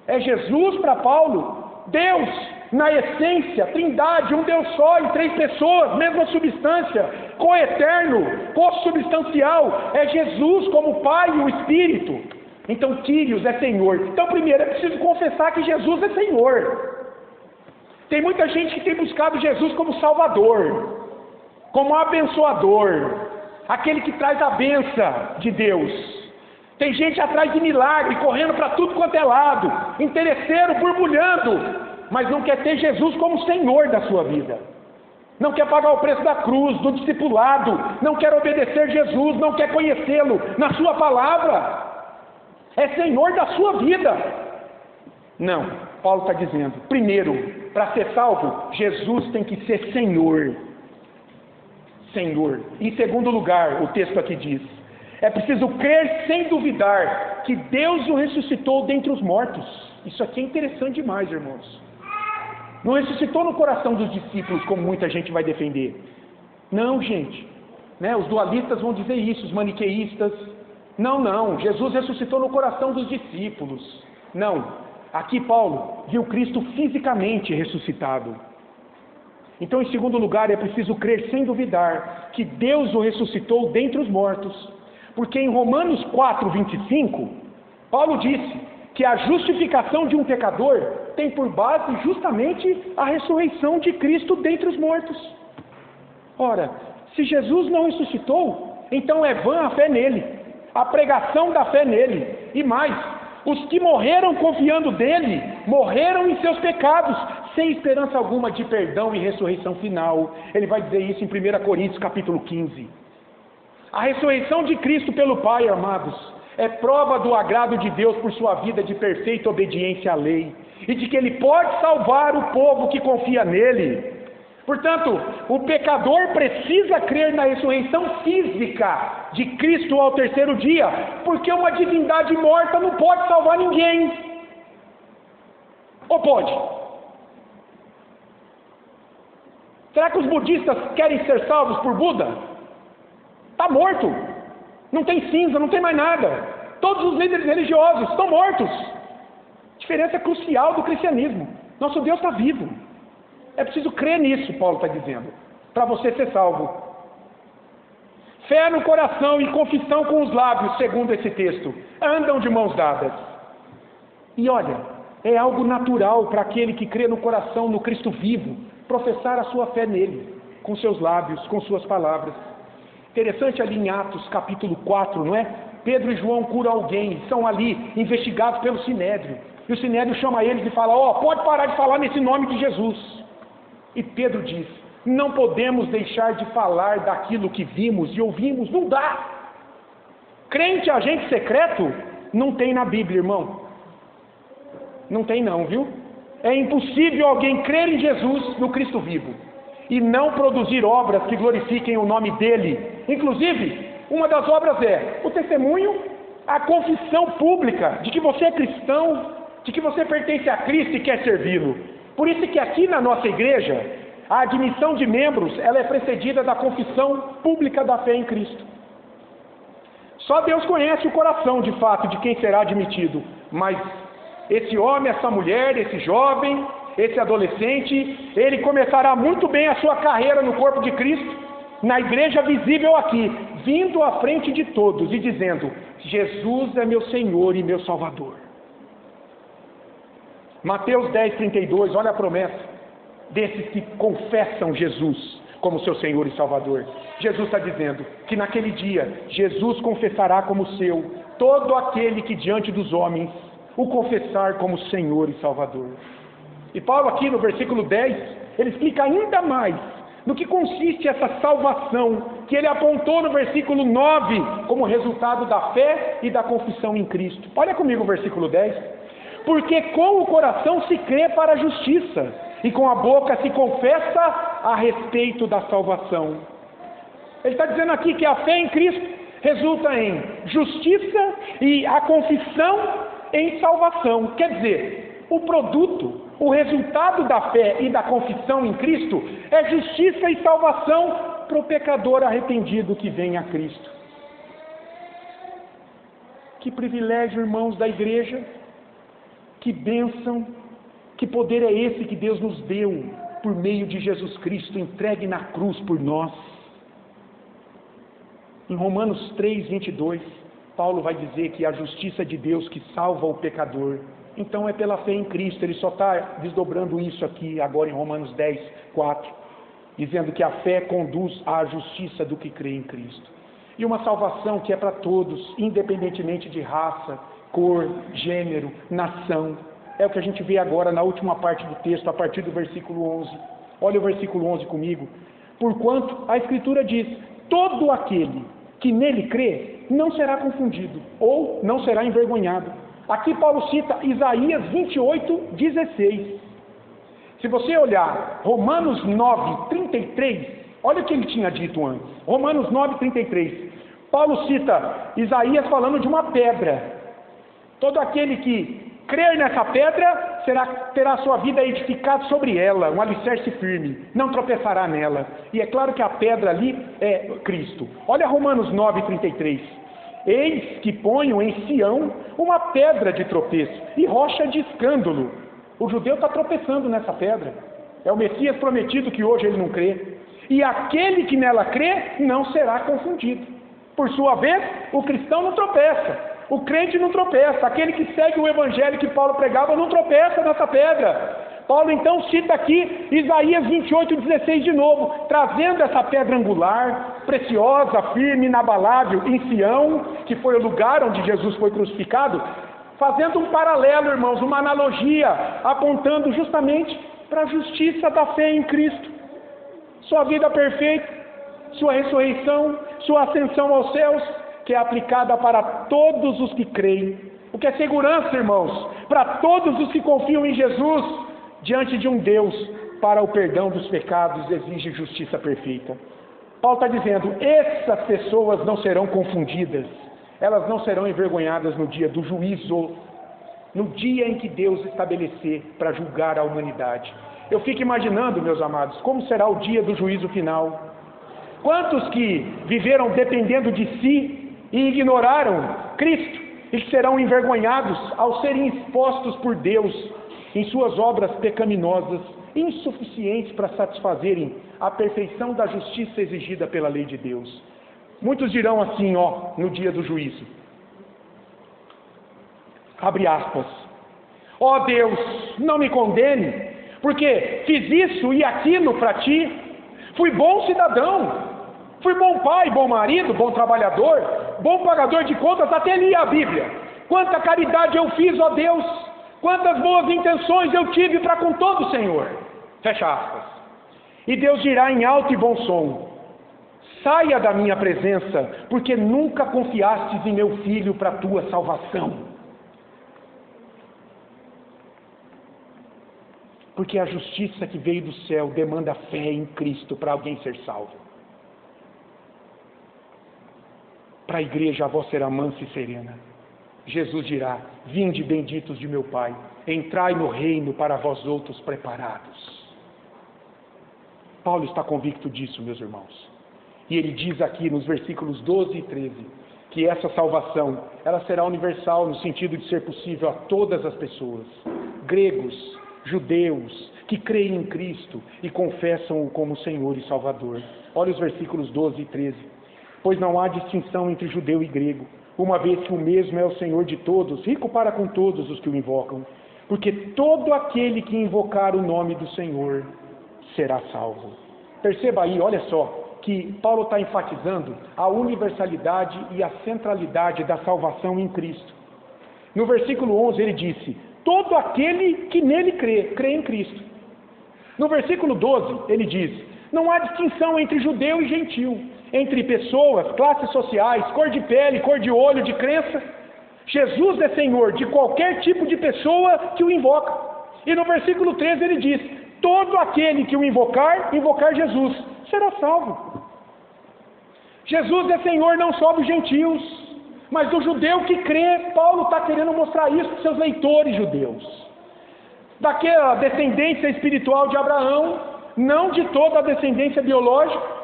É Jesus para Paulo, Deus, na essência, trindade, um Deus só, em três pessoas, mesma substância, coeterno, co-substancial, é Jesus como o Pai e o Espírito. Então, Kyrios é Senhor. Então, primeiro, é preciso confessar que Jesus é Senhor. Tem muita gente que tem buscado Jesus como Salvador, como abençoador, aquele que traz a bênção de Deus. Tem gente atrás de milagre, correndo para tudo quanto é lado, interesseiro, borbulhando, mas não quer ter Jesus como Senhor da sua vida. Não quer pagar o preço da cruz, do discipulado, não quer obedecer Jesus, não quer conhecê-lo na sua palavra. É Senhor da sua vida. Não, Paulo está dizendo, primeiro, para ser salvo, Jesus tem que ser Senhor. Senhor. Em segundo lugar, o texto aqui diz, é preciso crer sem duvidar que Deus o ressuscitou dentre os mortos. Isso aqui é interessante demais, irmãos. Não ressuscitou no coração dos discípulos, como muita gente vai defender. Não, gente. Os dualistas vão dizer isso, os maniqueístas. Não, Jesus ressuscitou no coração dos discípulos. Não, aqui Paulo viu Cristo fisicamente ressuscitado. Então, em segundo lugar, é preciso crer sem duvidar que Deus o ressuscitou dentre os mortos. Porque em Romanos 4, 25, Paulo disse que a justificação de um pecador tem por base justamente a ressurreição de Cristo dentre os mortos. Ora, se Jesus não ressuscitou, então é vã a fé nele. A pregação da fé nele, e mais, Os que morreram confiando nele, morreram em seus pecados, sem esperança alguma de perdão e ressurreição final. Ele vai dizer isso em 1 Coríntios capítulo 15. A ressurreição de Cristo pelo Pai, amados, é prova do agrado de Deus por sua vida de perfeita obediência à lei, e de que Ele pode salvar o povo que confia nele. Portanto, o pecador precisa crer na ressurreição física de Cristo ao terceiro dia, porque uma divindade morta não pode salvar ninguém. Ou pode? Será que os budistas querem ser salvos por Buda? Está morto. Não tem cinza, não tem mais nada. Todos os líderes religiosos estão mortos. Diferença crucial do cristianismo. Nosso Deus está vivo. É preciso crer nisso, Paulo está dizendo, para você ser salvo. Fé no coração e confissão com os lábios, segundo esse texto, andam de mãos dadas. E olha, é algo natural para aquele que crê no coração, no Cristo vivo, professar a sua fé nele, com seus lábios, com suas palavras. Interessante ali em Atos capítulo 4, não é? Pedro e João curam alguém, são ali investigados pelo Sinédrio. E o Sinédrio chama eles e fala, pode parar de falar nesse nome de Jesus. E Pedro diz, não podemos deixar de falar daquilo que vimos e ouvimos, não dá. Crente agente secreto não tem na Bíblia, irmão. Não tem não, viu? É impossível alguém crer em Jesus, no Cristo vivo, e não produzir obras que glorifiquem o nome dele. Inclusive, uma das obras é o testemunho, a confissão pública de que você é cristão, de que você pertence a Cristo e quer servi-lo. Por isso que aqui na nossa igreja, a admissão de membros, ela é precedida da confissão pública da fé em Cristo. Só Deus conhece o coração, de fato, de quem será admitido. Mas esse homem, essa mulher, esse jovem, esse adolescente, ele começará muito bem a sua carreira no corpo de Cristo, na igreja visível aqui, vindo à frente de todos e dizendo, Jesus é meu Senhor e meu Salvador. Mateus 10:32, olha a promessa desses que confessam Jesus como seu Senhor e Salvador. Jesus está dizendo que naquele dia Jesus confessará como seu todo aquele que diante dos homens o confessar como Senhor e Salvador. E Paulo aqui no versículo 10, ele explica ainda mais no que consiste essa salvação que ele apontou no versículo 9 como resultado da fé e da confissão em Cristo. Olha comigo o versículo 10. Porque com o coração se crê para a justiça, e com a boca se confessa a respeito da salvação. Ele está dizendo aqui que a fé em Cristo resulta em justiça e a confissão em salvação. Quer dizer, o produto, o resultado da fé e da confissão em Cristo é justiça e salvação para o pecador arrependido que vem a Cristo. Que privilégio, irmãos da igreja! Que bênção, que poder é esse que Deus nos deu por meio de Jesus Cristo, entregue na cruz por nós. Em Romanos 3:22, Paulo vai dizer que a justiça de Deus que salva o pecador, então é pela fé em Cristo. Ele só está desdobrando isso aqui agora em Romanos 10:4, dizendo que a fé conduz à justiça do que crê em Cristo. E uma salvação que é para todos, independentemente de raça, cor, gênero, nação. É o que a gente vê agora na última parte do texto, a partir do versículo 11. Olha o versículo 11 comigo. Porquanto a Escritura diz, todo aquele que nele crê não será confundido, ou não será envergonhado. Aqui Paulo cita Isaías 28:16. Se você olhar Romanos 9:33, olha o que ele tinha dito antes. Romanos 9:33. Paulo cita Isaías falando de uma pedra. Todo aquele que crer nessa pedra terá sua vida edificada sobre ela, um alicerce firme, não tropeçará nela. E é claro que a pedra ali é Cristo. Olha Romanos 9:33. Eis que ponho em Sião uma pedra de tropeço e rocha de escândalo. O judeu está tropeçando nessa pedra. É o Messias prometido que hoje ele não crê. E aquele que nela crê não será confundido. Por sua vez, o cristão não tropeça. O crente não tropeça. Aquele que segue o evangelho que Paulo pregava não tropeça nessa pedra. Paulo então cita aqui Isaías 28:16 de novo, trazendo essa pedra angular, preciosa, firme, inabalável, em Sião, que foi o lugar onde Jesus foi crucificado. fazendo um paralelo, irmãos, uma analogia, apontando justamente para a justiça da fé em Cristo. Sua vida perfeita, sua ressurreição, sua ascensão aos céus, que é aplicada para todos os que creem. O que é segurança, irmãos, para todos os que confiam em Jesus, diante de um Deus, para o perdão dos pecados, exige justiça perfeita. Paulo está dizendo, essas pessoas não serão confundidas, elas não serão envergonhadas no dia do juízo, no dia em que Deus estabelecer para julgar a humanidade. Eu fico imaginando, meus amados, como será o dia do juízo final. Quantos que viveram dependendo de si e ignoraram Cristo, e que serão envergonhados ao serem expostos por Deus em suas obras pecaminosas, insuficientes para satisfazerem a perfeição da justiça exigida pela lei de Deus. Muitos dirão assim, no dia do juízo, abre aspas, ó Deus, não me condene, porque fiz isso e aquilo para ti, fui bom cidadão, fui bom pai, bom marido, bom trabalhador, bom pagador de contas, até li a Bíblia. Quanta caridade eu fiz, ó Deus, quantas boas intenções eu tive para com todo o Senhor. Fecha aspas. E Deus dirá em alto e bom som, saia da minha presença, porque nunca confiastes em meu filho para a tua salvação. Porque a justiça que veio do céu demanda fé em Cristo para alguém ser salvo. Para a igreja a voz será mansa e serena. Jesus dirá, vinde benditos de meu Pai, entrai no reino para vós outros preparados. Paulo está convicto disso, meus irmãos. E ele diz aqui nos versículos 12 e 13, que essa salvação, ela será universal no sentido de ser possível a todas as pessoas, gregos, judeus, que creem em Cristo e confessam-o como Senhor e Salvador. Olha os versículos 12 e 13. Pois não há distinção entre judeu e grego, uma vez que o mesmo é o Senhor de todos, rico para com todos os que o invocam. Porque todo aquele que invocar o nome do Senhor será salvo. Perceba aí, olha só, que Paulo está enfatizando a universalidade e a centralidade da salvação em Cristo. No versículo 11 ele disse, todo aquele que nele crê em Cristo. No versículo 12 ele diz, não há distinção entre judeu e gentil, entre pessoas, classes sociais, cor de pele, cor de olho, de crença. Jesus é Senhor de qualquer tipo de pessoa que o invoca. E no versículo 13 ele diz, todo aquele que o invocar Jesus, será salvo. Jesus é Senhor não só dos gentios, mas do judeu que crê. Paulo está querendo mostrar isso para os seus leitores judeus. Daquela descendência espiritual de Abraão, não de toda a descendência biológica.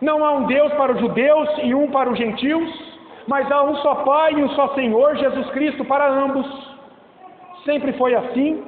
Não há um Deus para os judeus e um para os gentios, mas há um só Pai e um só Senhor, Jesus Cristo, para ambos. Sempre foi assim,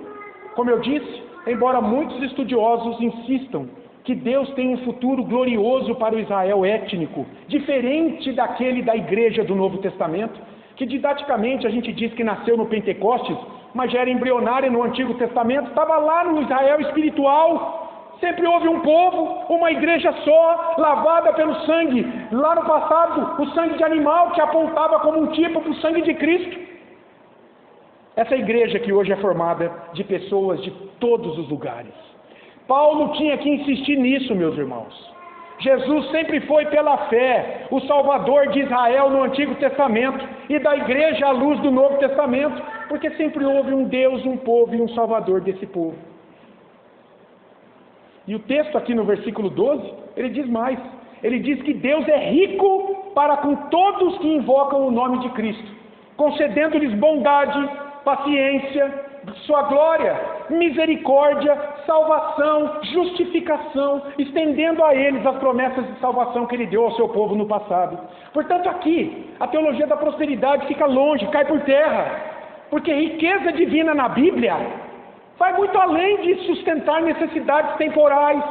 como eu disse, embora muitos estudiosos insistam que Deus tem um futuro glorioso para o Israel étnico, diferente daquele da igreja do Novo Testamento, que didaticamente a gente diz que nasceu no Pentecostes, mas já era embrionária no Antigo Testamento, estava lá no Israel espiritual. Sempre houve um povo, uma igreja só, lavada pelo sangue, lá no passado, o sangue de animal que apontava como um tipo para o sangue de Cristo. Essa igreja que hoje é formada de pessoas de todos os lugares. Paulo tinha que insistir nisso, meus irmãos. Jesus sempre foi pela fé o Salvador de Israel no Antigo Testamento e da igreja à luz do Novo Testamento, porque sempre houve um Deus, um povo e um Salvador desse povo. E o texto aqui no versículo 12, ele diz mais. Ele diz que Deus é rico para com todos que invocam o nome de Cristo, concedendo-lhes bondade, paciência, sua glória, misericórdia, salvação, justificação, estendendo a eles as promessas de salvação que ele deu ao seu povo no passado. Portanto, aqui, a teologia da prosperidade fica longe, cai por terra, porque riqueza divina na Bíblia vai muito além de sustentar necessidades temporais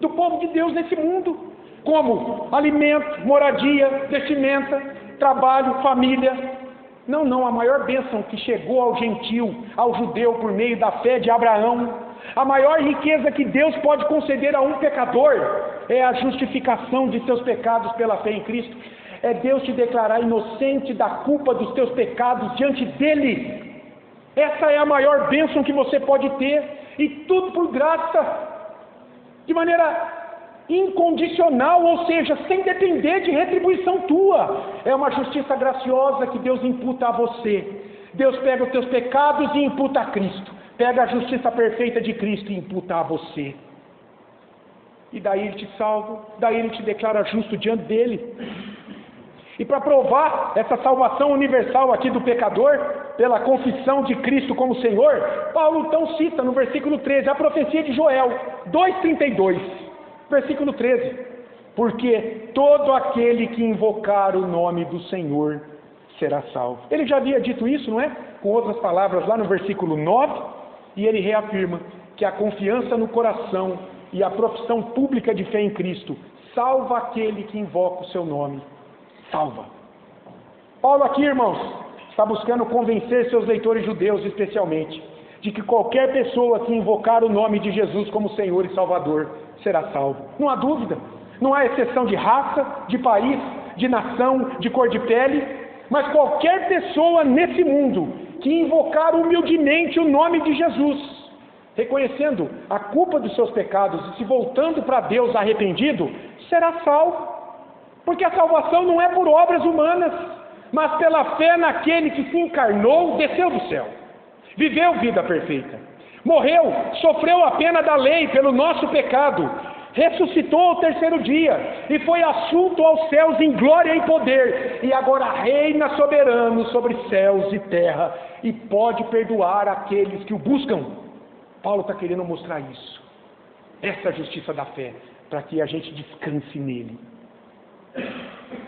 do povo de Deus nesse mundo, como alimento, moradia, vestimenta, trabalho, família. Não, a maior bênção que chegou ao gentil, ao judeu por meio da fé de Abraão, a maior riqueza que Deus pode conceder a um pecador é a justificação de seus pecados pela fé em Cristo. É Deus te declarar inocente da culpa dos teus pecados diante dele, Essa é a maior bênção que você pode ter, e tudo por graça, de maneira incondicional, ou seja, sem depender de retribuição tua. É uma justiça graciosa que Deus imputa a você. Deus pega os teus pecados e imputa a Cristo. Pega a justiça perfeita de Cristo e imputa a você. E daí Ele te salva, daí Ele te declara justo diante dEle. E para provar essa salvação universal aqui do pecador, pela confissão de Cristo como Senhor, Paulo então cita no versículo 13, a profecia de Joel 2,32, versículo 13. Porque todo aquele que invocar o nome do Senhor será salvo. Ele já havia dito isso, não é? Com outras palavras, lá no versículo 9, e ele reafirma que a confiança no coração e a profissão pública de fé em Cristo salva aquele que invoca o seu nome. Salva. Paulo aqui, irmãos, está buscando convencer seus leitores judeus, especialmente, de que qualquer pessoa que invocar o nome de Jesus como Senhor e Salvador será salvo. Não há dúvida. Não há exceção de raça, de país, de nação, de cor de pele, mas qualquer pessoa nesse mundo que invocar humildemente o nome de Jesus, reconhecendo a culpa dos seus pecados e se voltando para Deus arrependido, será salvo. Porque a salvação não é por obras humanas, mas pela fé naquele que se encarnou, desceu do céu, viveu vida perfeita, morreu, sofreu a pena da lei pelo nosso pecado, ressuscitou ao terceiro dia e foi assunto aos céus em glória e poder, e agora reina soberano sobre céus e terra, e pode perdoar aqueles que o buscam. Paulo está querendo mostrar isso, essa justiça da fé, para que a gente descanse nele.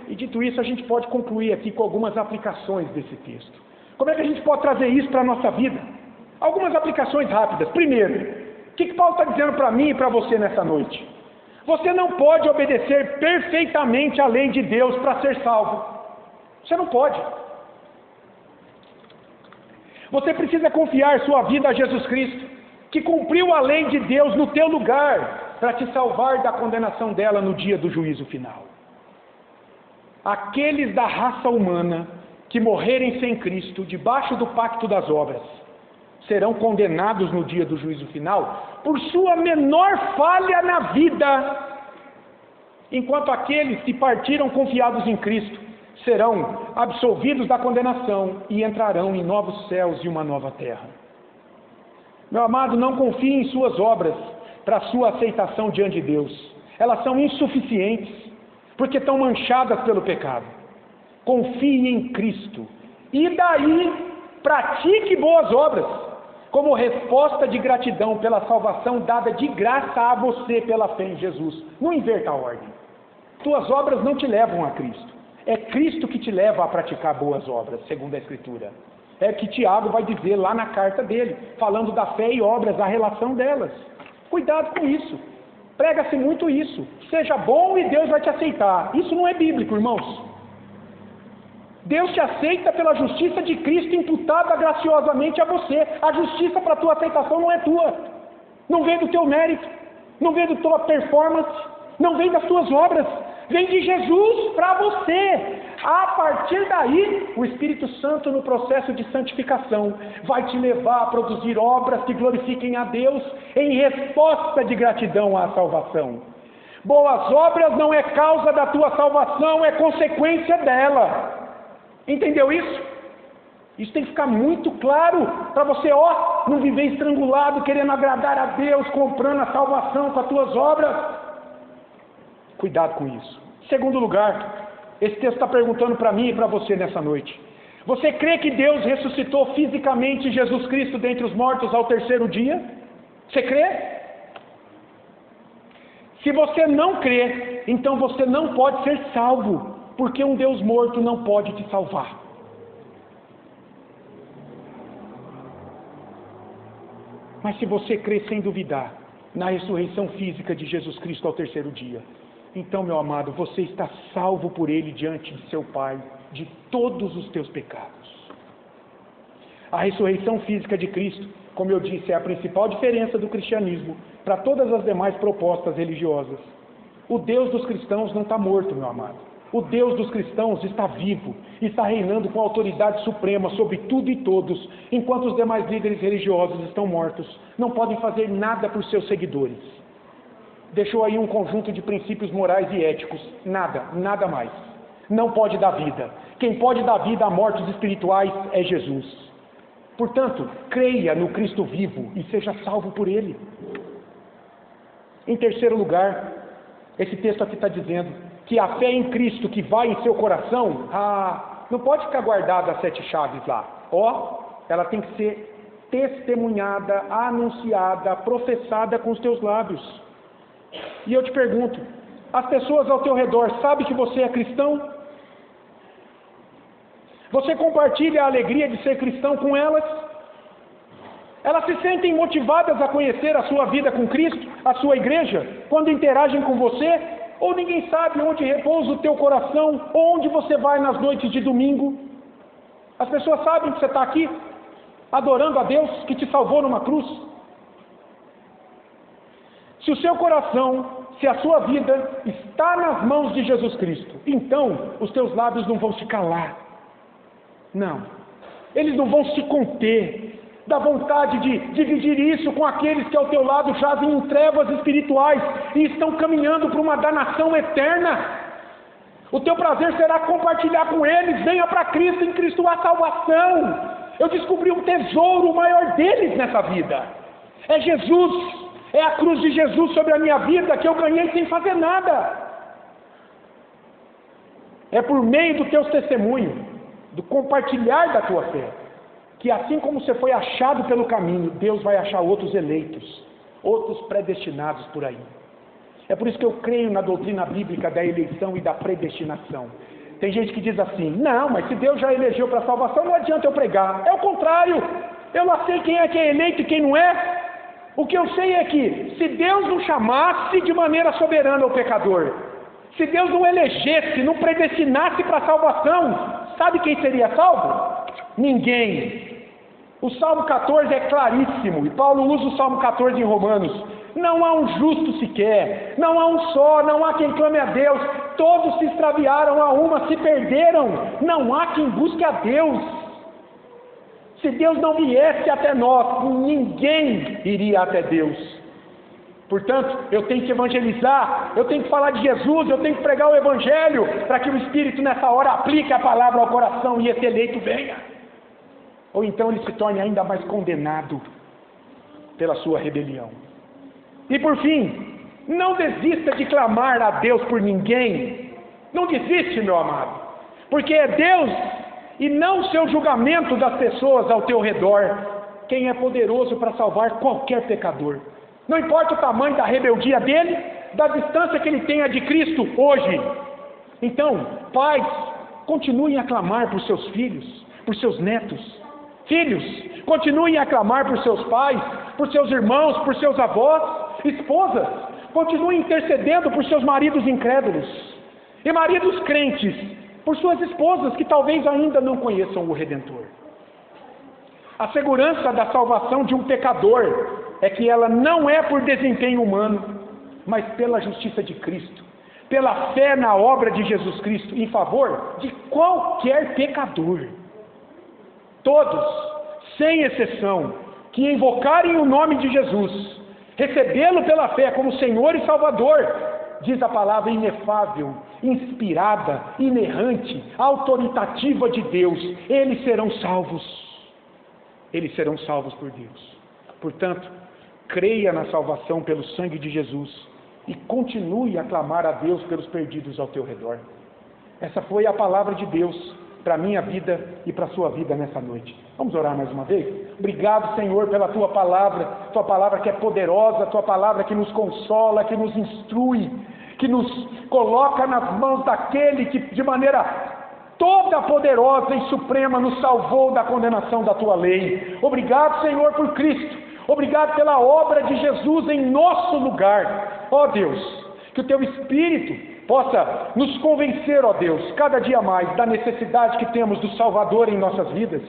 E dito isso, a gente pode concluir aqui com algumas aplicações desse texto. Como é que a gente pode trazer isso para a nossa vida? Algumas aplicações rápidas. Primeiro, o que Paulo está dizendo para mim e para você nessa noite? Você não pode obedecer perfeitamente à lei de Deus para ser salvo. Você não pode. Você precisa confiar sua vida a Jesus Cristo, que cumpriu a lei de Deus no teu lugar, para te salvar da condenação dela no dia do juízo final. Aqueles da raça humana que morrerem sem Cristo, debaixo do pacto das obras, serão condenados no dia do juízo final por sua menor falha na vida, enquanto aqueles que partiram confiados em Cristo serão absolvidos da condenação e entrarão em novos céus e uma nova terra. Meu amado, não confie em suas obras para sua aceitação diante de Deus. Elas são insuficientes, porque estão manchadas pelo pecado. Confie em Cristo, e daí pratique boas obras, como resposta de gratidão pela salvação dada de graça a você pela fé em Jesus. Não inverta a ordem. Tuas obras não te levam a Cristo. É Cristo que te leva a praticar boas obras, segundo a Escritura. É o que Tiago vai dizer lá na carta dele, falando da fé e obras, a relação delas. Cuidado com isso. Prega-se muito isso. Seja bom e Deus vai te aceitar. Isso não é bíblico, irmãos. Deus te aceita pela justiça de Cristo imputada graciosamente a você. A justiça para a tua aceitação não é tua. Não vem do teu mérito. Não vem da tua performance. Não vem das tuas obras. Vem de Jesus para você. A partir daí, o Espírito Santo, no processo de santificação, vai te levar a produzir obras que glorifiquem a Deus em resposta de gratidão à salvação. Boas obras não é causa da tua salvação, é consequência dela. Entendeu isso? Isso tem que ficar muito claro para você, não viver estrangulado, querendo agradar a Deus, comprando a salvação com as tuas obras. Cuidado com isso. Segundo lugar, esse texto está perguntando para mim e para você nessa noite. Você crê que Deus ressuscitou fisicamente Jesus Cristo dentre os mortos ao terceiro dia? Você crê? Se você não crê, então você não pode ser salvo, porque um Deus morto não pode te salvar. Mas se você crê sem duvidar na ressurreição física de Jesus Cristo ao terceiro dia, então, meu amado, você está salvo por Ele diante de seu Pai, de todos os teus pecados. A ressurreição física de Cristo, como eu disse, é a principal diferença do cristianismo para todas as demais propostas religiosas. O Deus dos cristãos não está morto, meu amado. O Deus dos cristãos está vivo, está reinando com autoridade suprema sobre tudo e todos, enquanto os demais líderes religiosos estão mortos, não podem fazer nada por seus seguidores. Deixou aí um conjunto de princípios morais e éticos, nada mais. Não pode dar vida. Quem pode dar vida a mortos espirituais é Jesus. Portanto, creia no Cristo vivo e seja salvo por Ele. Em terceiro lugar, esse texto aqui está dizendo que a fé em Cristo que vai em seu coração, não pode ficar guardada as 7 chaves lá. Ela tem que ser testemunhada, anunciada, professada com os teus lábios. E eu te pergunto, as pessoas ao teu redor sabem que você é cristão? Você compartilha a alegria de ser cristão com elas? Elas se sentem motivadas a conhecer a sua vida com Cristo, a sua igreja, quando interagem com você? Ou ninguém sabe onde repousa o teu coração, ou onde você vai nas noites de domingo? As pessoas sabem que você está aqui, adorando a Deus que te salvou numa cruz? Se o seu coração, se a sua vida está nas mãos de Jesus Cristo, então os teus lábios não vão se calar. Não, eles não vão se conter da vontade de dividir isso com aqueles que ao teu lado jazem em trevas espirituais e estão caminhando para uma danação eterna. O teu prazer será compartilhar com eles. Venha para Cristo, em Cristo há salvação. Eu descobri um tesouro maior deles nessa vida. É Jesus, é a cruz de Jesus sobre a minha vida que eu ganhei sem fazer nada. É por meio do teu testemunho, do compartilhar da tua fé, que assim como você foi achado pelo caminho, Deus vai achar outros eleitos, outros predestinados por aí. É por isso que eu creio na doutrina bíblica da eleição e da predestinação. Tem gente que diz assim, não, mas se Deus já elegeu para salvação, não adianta eu pregar. É o contrário, eu não sei quem é eleito e quem não é. O que eu sei é que, se Deus não chamasse de maneira soberana o pecador, se Deus não elegesse, não predestinasse para a salvação, sabe quem seria salvo? Ninguém. O Salmo 14 é claríssimo, e Paulo usa o Salmo 14 em Romanos. Não há um justo sequer, não há um só, não há quem clame a Deus, todos se extraviaram, a uma se perderam, não há quem busque a Deus. Se Deus não viesse até nós, ninguém iria até Deus. Portanto, eu tenho que evangelizar, eu tenho que falar de Jesus, eu tenho que pregar o Evangelho, para que o Espírito nessa hora aplique a palavra ao coração e esse eleito venha. Ou então ele se torne ainda mais condenado pela sua rebelião. E por fim, não desista de clamar a Deus por ninguém. Não desiste, meu amado, porque é Deus e não o seu julgamento das pessoas ao teu redor quem é poderoso para salvar qualquer pecador. Não importa o tamanho da rebeldia dele, da distância que ele tenha de Cristo hoje. Então, pais, continuem a clamar por seus filhos, por seus netos. Filhos, continuem a clamar por seus pais, por seus irmãos, por seus avós. Esposas, continuem intercedendo por seus maridos incrédulos. E maridos crentes, por suas esposas que talvez ainda não conheçam o Redentor. A segurança da salvação de um pecador é que ela não é por desempenho humano, mas pela justiça de Cristo, pela fé na obra de Jesus Cristo em favor de qualquer pecador. Todos, sem exceção, que invocarem o nome de Jesus, recebê-lo pela fé como Senhor e Salvador, diz a palavra inefável, inspirada, inerrante, autoritativa de Deus, eles serão salvos. Eles serão salvos por Deus. Portanto, creia na salvação pelo sangue de Jesus e continue a clamar a Deus pelos perdidos ao teu redor. Essa foi a palavra de Deus para a minha vida e para a sua vida nessa noite. Vamos orar mais uma vez? Obrigado, Senhor, pela Tua palavra que é poderosa, Tua palavra que nos consola, que nos instrui, que nos coloca nas mãos daquele que de maneira toda poderosa e suprema nos salvou da condenação da Tua lei. Obrigado, Senhor, por Cristo. Obrigado pela obra de Jesus em nosso lugar. Ó Deus, que o Teu Espírito possa nos convencer, ó Deus, cada dia mais da necessidade que temos do Salvador em nossas vidas.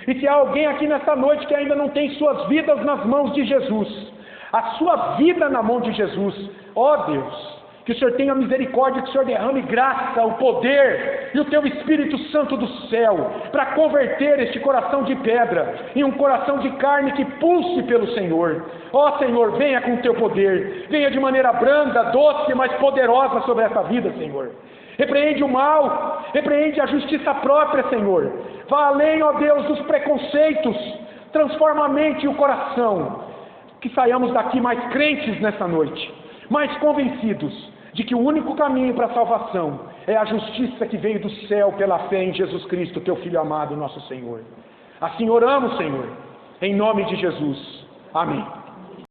E se há alguém aqui nesta noite que ainda não tem suas vidas nas mãos de Jesus, a sua vida na mão de Jesus, ó Deus, Que o Senhor tenha misericórdia, que o Senhor derrame graça, o poder e o Teu Espírito Santo do céu, para converter este coração de pedra em um coração de carne que pulse pelo Senhor. Ó Senhor, venha com o Teu poder, venha de maneira branda, doce, mas poderosa sobre essa vida, Senhor. Repreende o mal, repreende a justiça própria, Senhor. Vá além, ó Deus, dos preconceitos, transforma a mente e o coração. Que saiamos daqui mais crentes nessa noite, mais convencidos de que o único caminho para a salvação é a justiça que veio do céu pela fé em Jesus Cristo, Teu Filho amado, nosso Senhor. Assim oramos, Senhor, em nome de Jesus. Amém.